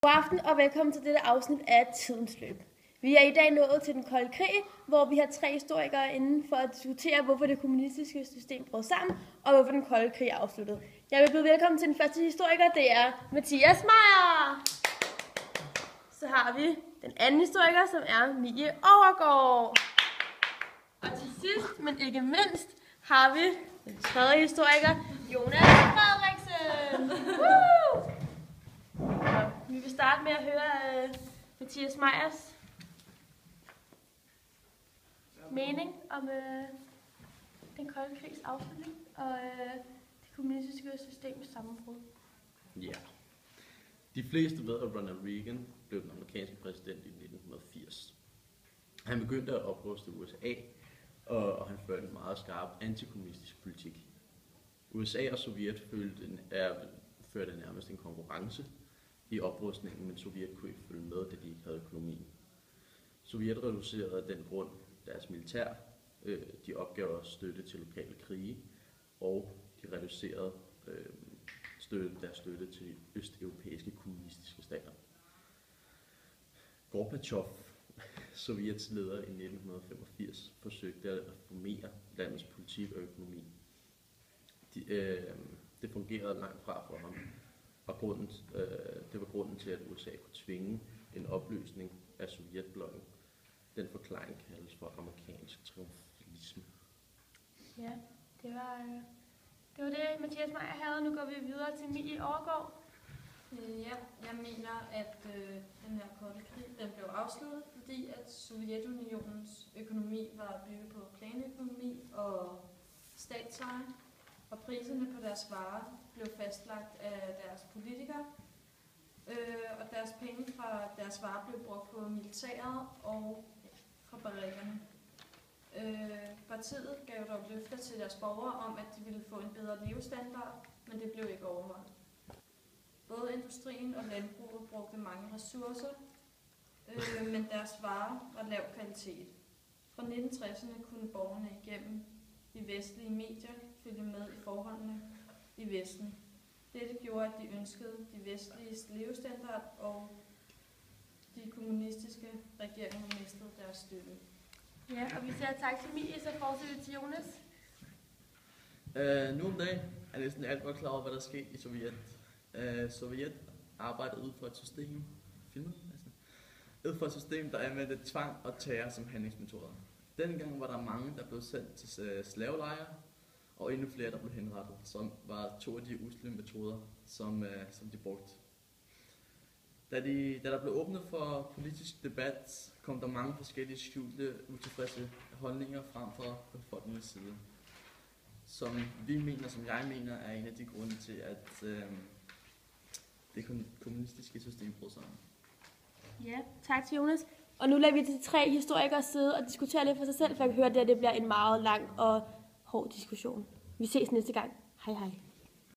God aften og velkommen til dette afsnit af Tidens Løb. Vi er i dag nået til den kolde krig, hvor vi har 3 historikere inde for at diskutere, hvorfor det kommunistiske system brød sammen, og hvorfor den kolde krig er afsluttet. Jeg vil byde velkommen til den første historiker, det er Mathias Meyer. Så har vi den anden historiker, som er Mie Overgaard. Og til sidst, men ikke mindst, har vi den tredje historiker, Jonas Frederiksen. Vi vil starte med at høre Mathias Meyers mening om den kolde krigs afslutning og det kommunistiske systems sammenbrud. Ja. De fleste ved, at Ronald Reagan blev den amerikanske præsident i 1980. Han begyndte at opruste USA, og han førte en meget skarp antikommunistisk politik. USA og Sovjet førte nærmest en konkurrence i oprustningen, men Sovjet kunne ikke følge med, da de ikke havde økonomien. Sovjet reducerede af den grund deres militær, de opgav støtte til lokale krige, og de reducerede deres støtte til østeuropæiske kommunistiske stater. Gorbachev, Sovjets leder i 1985, forsøgte at reformere landets politik og økonomi. Det fungerede langt fra for ham, og det var grunden til, at USA kunne tvinge en opløsning af Sovjetblokken. Den forklaring kaldes for amerikansk triumfalisme. Ja, det var det, Mathias Meyer havde. Nu går vi videre til Mie Overgaard. Ja, jeg mener, at den her kolde krig den blev afsluttet, fordi at Sovjetunionens økonomi var bygget på planøkonomi og statseje, og priserne på deres varer blev fastlagt af deres politikere, og deres penge fra deres varer blev brugt på militæret og fabrikkerne. Partiet gav dog løfter til deres borgere om, at de ville få en bedre levestandard, men det blev ikke overholdt. Både industrien og landbruget brugte mange ressourcer, men deres varer var lav kvalitet. Fra 1960'erne kunne borgerne igennem de vestlige medier følge med i forholdene i Vesten. Dette gjorde, at de ønskede de vestlige levestandard, og de kommunistiske regeringer mistede deres støtte. Ja, og vi siger tak til Mie, så fortsætter vi til Jonas. Nu om dagen er næsten alt godt klar over, hvad der skete i Sovjet. Sovjet arbejdede ud fra et system, der anvendte tvang og terror som handlingsmetoder. Dengang var der mange, der blev sendt til slavelejre, og endnu flere, der blev henrettet, som var 2 af de usle metoder, som de brugte. Da der blev åbnet for politisk debat, kom der mange forskellige skjulte, utilfredse holdninger frem fra befolkningens side, som jeg mener, er en af de grunde til, at det kommunistiske system brød sammen. Ja, tak til Jonas. Og nu lader vi til 3 historikere sidde og diskutere lidt for sig selv, for jeg kan høre, at det bliver en meget lang og hård diskussion. Vi ses næste gang. Hej hej.